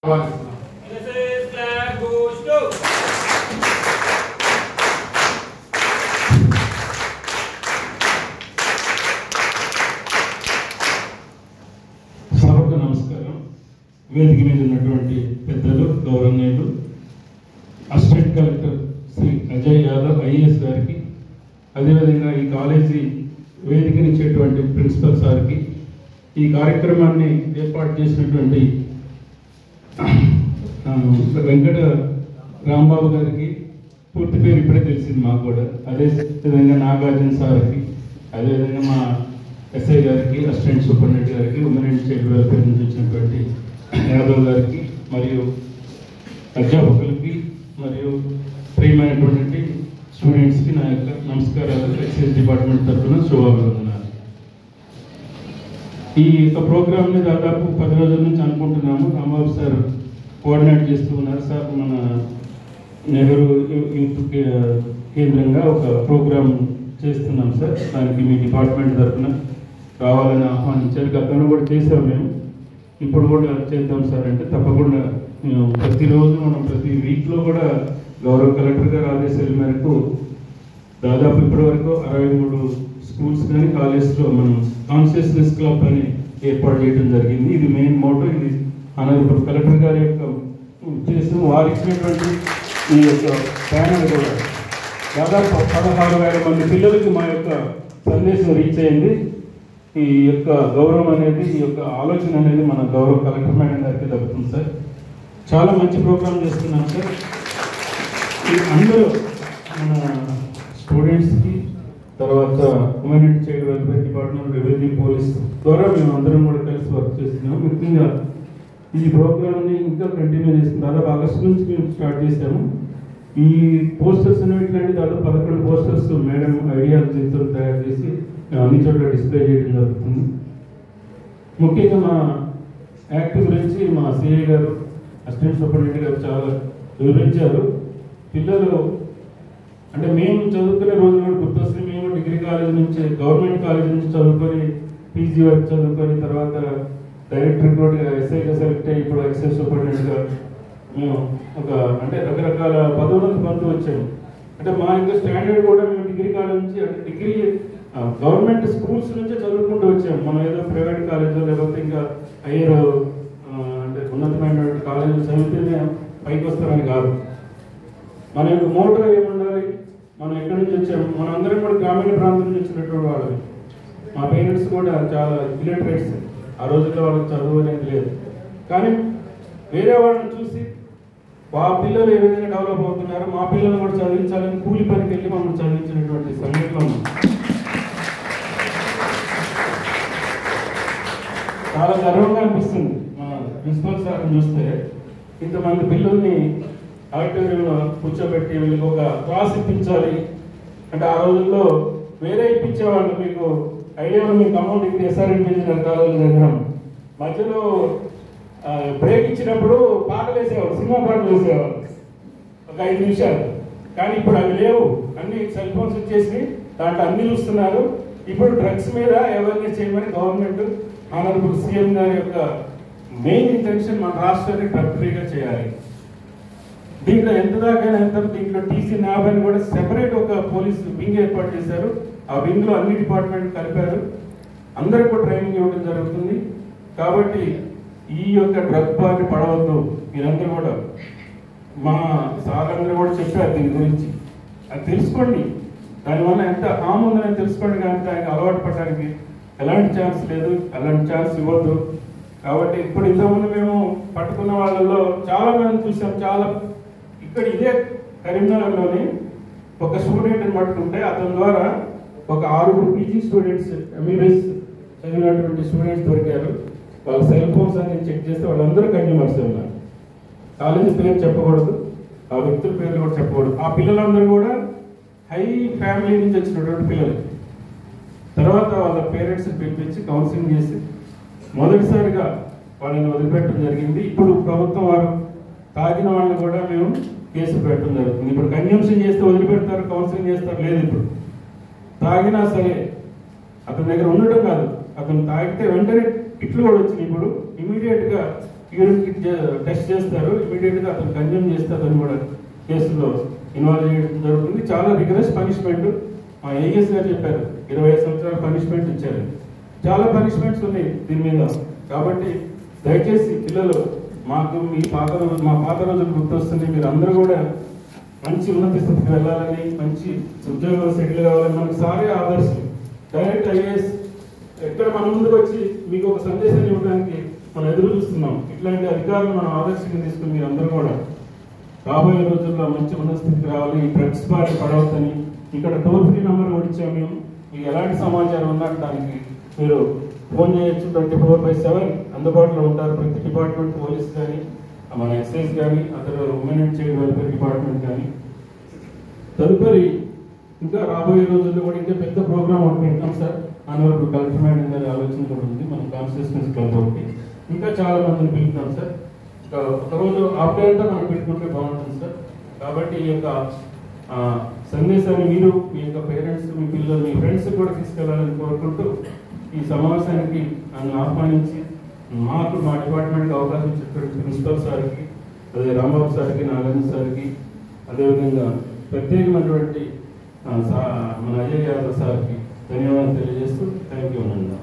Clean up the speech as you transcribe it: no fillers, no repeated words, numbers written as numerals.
నమస్కారం. వేదిక మీద ఉన్నటువంటి పెద్దలు, గౌరవనీయులు, assistant collector Shri Ajay Yadav IAS గారికి, అదేవిధంగా ఈ కాలేజీ వేదికనిచ్చేటువంటి ప్రిన్సిపల్ సార్కి, ఈ కార్యక్రమాన్ని ఏర్పాటు చేసినటువంటి వెంకట రాంబాబు గారికి, పూర్తి పేరు ఇప్పుడే తెలిసింది మాకు కూడా, అదేవిధంగా నాగార్జున సార్కి, అదేవిధంగా మా ఎస్ఐ గారికి, అసిస్టెంట్ సూపరింటెండెంట్ గారికి, ఉమెన్ అండ్ చైల్డ్ వెల్ఫేర్ నుంచి వచ్చినటువంటి యాదవ్ గారికి, మరియు అధ్యాపకులకి, మరియు ప్రియమైనటువంటి స్టూడెంట్స్కి నా యొక్క నమస్కారాలు. ఎక్సైజ్ డిపార్ట్మెంట్ తరఫున శుభాభివందనాలు. ఈ యొక్క ప్రోగ్రామ్ని దాదాపు 10 రోజుల నుంచి అనుకుంటున్నాము. రాంబాబు సార్ కోఆర్డినేట్ చేస్తూ ఉన్నారు. సార్ మన నెహ్రూ యూత్ కేంద్రంగా ఒక ప్రోగ్రామ్ చేస్తున్నాం సార్, దానికి మీ డిపార్ట్మెంట్ తరఫున రావాలని ఆహ్వానించారు. గతంలో కూడా చేసాం మేము, ఇప్పుడు కూడా చేద్దాం సార్ అంటే తప్పకుండా ప్రతిరోజు మనం ప్రతి వీక్లో కూడా గౌరవ కలెక్టర్ గారి ఆదేశాల మేరకు దాదాపు ఇప్పటి వరకు 63 స్కూల్స్ కానీ కాలేజ్లో మనం కాన్షియస్నెస్ క్లబ్ అని ఏర్పాటు చేయడం జరిగింది. ఇది మెయిన్ మోటో. ఇది అనంతపురం కలెక్టర్ గారి యొక్క ఉద్దేశం. వారు ఇచ్చినటువంటి ఈ యొక్క ప్యానల్ కూడా దాదాపు 16,000 మంది పిల్లలకి మా యొక్క సందేశం రీచ్ అయింది. ఈ యొక్క గౌరవం అనేది, ఈ యొక్క ఆలోచన అనేది మన గౌరవ కలెక్టర్ మేడం గారికి దక్కుతుంది సార్. చాలా మంచి ప్రోగ్రామ్ చేస్తున్నాం సార్. ఈ అందరూ మన స్టూడెంట్స్కి, తర్వాత women and child welfare department, revenue, police ద్వారా మేము అందరం కూడా కలిసి వర్క్ చేస్తున్నాము. ముఖ్యంగా ఈ ప్రోగ్రామ్ని ఇంకా కంటిన్యూ చేస్తున్నాం. దాదాపు ఆగస్టు నుంచి మేము స్టార్ట్ చేసాము. ఈ పోస్టర్స్ అనేవి దాదాపు 11 పోస్టర్స్ మేడం ఐడియాలజీతో తయారు చేసి అన్ని చోట్ల డిస్ప్లే చేయడం జరుగుతుంది. ముఖ్యంగా మా యాక్ట్ గురించి మా సిఐ గారు, అసిస్టెంట్ సూపరింటెండెంట్ గారు చాలా వివరించారు. పిల్లలు అంటే మేము చదువుకునే రోజులు కూడా గుర్తొస్తే, మేము డిగ్రీ కాలేజ్ నుంచి, గవర్నమెంట్ కాలేజ్ నుంచి చదువుకొని పీజీ వరకు చదువుకొని తర్వాత డైరెక్టర్ కూడా ఎస్ఐగా సెలెక్ట్ అయ్యి ఇప్పుడు ఎక్సైజ్ సూపరింటెండెంట్గా మేము ఒక అంటే రకరకాల పదవులకు పొందుతూ వచ్చాము. అంటే మా యొక్క స్టాండర్డ్ కూడా మేము డిగ్రీ కాలేజ్ నుంచి, అంటే డిగ్రీ గవర్నమెంట్ స్కూల్స్ నుంచే చదువుకుంటూ వచ్చాము. మనం ఏదో ప్రైవేట్ కాలేజీలో లేకపోతే ఇంకా హైయర్ అంటే ఉన్నతమైనటువంటి కాలేజీలు చదివితేనే పైకి వస్తారని కాదు. మన యొక్క మోటో ఏముండాలి, మనం ఎక్కడి నుంచి వచ్చాము, మనం అందరం కూడా గ్రామీణ ప్రాంతం నుంచి వచ్చినటువంటి వాళ్ళు. మా పేరెంట్స్ కూడా చాలా ఇలిటరేట్స్. ఆ రోజుల్లో వాళ్ళకి చదువు అనేది లేదు. కానీ వేరే వాళ్ళని చూసి మా పిల్లలు ఏ విధంగా డెవలప్ అవుతున్నారు, మా పిల్లలు కూడా చదివించాలని కూలి పనికి వెళ్ళి మమ్మల్ని చదివించినటువంటి సంఘటనలు చాలా గర్వంగా అనిపిస్తుంది. మా ప్రిన్సిపల్ సార్ని చూస్తే ఇంతమంది పిల్లల్ని ఆడిటోరియంలో కూర్చోబెట్టి వీళ్ళకి ఒక క్లాస్ ఇప్పించాలి అంటే, ఆ రోజుల్లో వేరే ఇప్పించేవాళ్ళు. మీకు ఐడియా మీకు అమౌంట్ ఇక్కడ ఎస్ఆర్ఎంపీ కాలేజీ దగ్గర మధ్యలో బ్రేక్ ఇచ్చినప్పుడు పాటలు వేసేవాళ్ళు, సినిమా పాటలు వేసేవాళ్ళు ఒక 5 నిమిషాలు. కానీ ఇప్పుడు అవి లేవు. అన్ని సెల్ ఫోన్స్ వచ్చేసి దాంట్లో అన్ని చూస్తున్నారు. ఇప్పుడు డ్రగ్స్ మీద అవేర్నెస్ చేయమని గవర్నమెంట్, ఆనరబుల్ సీఎం గారి యొక్క మెయిన్ ఇంటెన్షన్ మన రాష్ట్రాన్ని డ్రగ్ ఫ్రీగా చేయాలి. దీంట్లో ఎంత దాకైనా ఎంత, దీంట్లో టీసీ న్యాబ్ అని కూడా సెపరేట్ ఒక పోలీస్ వింగ్ ఏర్పాటు చేశారు. ఆ వింగ్లో అన్ని డిపార్ట్మెంట్ కలిపారు. అందరికి కూడా ట్రైనింగ్ ఇవ్వడం జరుగుతుంది. కాబట్టి ఈ యొక్క డ్రగ్ బారి పడవద్దు. మీరందరూ కూడా, మా సార్ అందరూ కూడా చెప్పారు దీని గురించి. అది తెలుసుకోండి, దానివల్ల ఎంత హామ్ ఉందని తెలుసుకోండి. కానీ దానికి అలవాటు పడడానికి ఎలాంటి ఛాన్స్ లేదు, అలాంటి ఛాన్స్ ఇవ్వద్దు. కాబట్టి ఇప్పుడు ఇంతకుముందు మేము పట్టుకున్న వాళ్ళల్లో చాలా మంది చూసాం. చాలా ఇక్కడ ఇదే కరీంనగర్లోని ఒక స్టూడెంట్ని పట్టుకుంటే అతని ద్వారా ఒక 6 పీజీ స్టూడెంట్స్, ఎంబీబీఎస్ చదివినటువంటి స్టూడెంట్స్ దొరికారు. వాళ్ళ సెల్ ఫోన్స్ అన్ని చెక్ చేస్తే వాళ్ళందరూ కన్జ్యూమర్స్ ఉన్నారు. కాలేజీ పేరు చెప్పకూడదు, ఆ వ్యక్తుల పేర్లు కూడా చెప్పకూడదు. ఆ పిల్లలందరూ కూడా హై ఫ్యామిలీ నుంచి వచ్చినటువంటి పిల్లలు. తర్వాత వాళ్ళ పేరెంట్స్ని పిలిపించి కౌన్సిలింగ్ చేసి మొదటిసారిగా వాళ్ళని వదిలిపెట్టడం జరిగింది. ఇప్పుడు ప్రభుత్వం వారు తాగిన వాళ్ళని కూడా మేము కేసు పెట్టడం జరుగుతుంది. ఇప్పుడు కన్జంప్షన్ చేస్తే వదిలిపెడతారు, కౌన్సిలింగ్ చేస్తారు, లేదు. ఇప్పుడు తాగినా సరే అతని దగ్గర ఉండటం కాదు, అతను తాగితే వెంటనే కిట్లు కూడా వచ్చినాయి. ఇప్పుడు ఇమీడియట్గా యూరిన్ కిట్ టెస్ట్ చేస్తారు, ఇమీడియట్గా అతను కన్జ్యూమ్ చేస్తే అతను కూడా కేసులో ఇన్వాల్వ్ చేయడం జరుగుతుంది. చాలా రిగరస్ పనిష్మెంట్ మా ఏఎస్ గారు చెప్పారు, 25 సంవత్సరాల పనిష్మెంట్ ఇచ్చారు. చాలా పనిష్మెంట్స్ ఉన్నాయి దీని మీద. కాబట్టి దయచేసి పిల్లలు మాకు మా పాత రోజులు గుర్తొస్తుంది. మీరు అందరూ కూడా మంచి ఉన్నత స్థితికి వెళ్ళాలని, మంచి ఉద్యోగంలో సెటిల్ కావాలని మనకు సారే ఆదర్శం. డైరెక్ట్ ఐఏఎస్ ఎక్కడ మన ముందుకు వచ్చి మీకు ఒక సందేశాన్ని ఇవ్వడానికి మనం ఎదురు చూస్తున్నాం. ఇట్లాంటి అధికారులు మనం ఆదర్శంగా తీసుకుని మీరు అందరూ కూడా రాబోయే రోజుల్లో మంచి ఉన్నత స్థితికి రావాలి. ఈ డ్రగ్స్ బారి పడవద్దని ఇక్కడ టోల్ ఫ్రీ నెంబర్ కూడా ఇచ్చాము మేము. మీకు ఎలాంటి సమాచారం ఉన్నా దానికి మీరు ఫోన్ చేయొచ్చు. 24/7 అందుబాటులో ఉంటారు ప్రతి డిపార్ట్మెంట్, పోలీస్ కానీ, మన ఎక్సైజ్ కానీ, other women and child welfare department కానీ. తదుపరి ఇంకా రాబోయే రోజుల్లో కూడా ఇంకా పెద్ద ప్రోగ్రామ్ ఒకటి పెట్టాం సార్. ఆనరబుల్ కలెక్టర్ మేడం గారి ఆలోచన కూడా ఉంది. మన కాన్స్టిట్యూషన్స్ క్లబ్ ఒకటి ఇంకా చాలా మందిని పిలుపుతాం సార్. ఒకరోజు ఆఫ్టర్ అంతా మనం పెట్టుకుంటే బాగుంటుంది సార్. కాబట్టి ఈ యొక్క సందేశాన్ని మీరు మీ యొక్క పేరెంట్స్, మీ పిల్లలు, మీ ఫ్రెండ్స్ కూడా తీసుకెళ్లాలని కోరుకుంటూ ఈ సమావేశానికి నన్ను ఆహ్వానించి మాకు మా డిపార్ట్మెంట్కి అవకాశం ఇచ్చినటువంటి ప్రిన్సిపల్ సార్కి, అదే రాంబాబు సార్కి, నాగార్జున సార్కి, అదేవిధంగా ప్రత్యేకమైనటువంటి మన అజయ్ యాదవ్ సార్కి ధన్యవాదాలు తెలియజేస్తూ థ్యాంక్ యూ అనండి.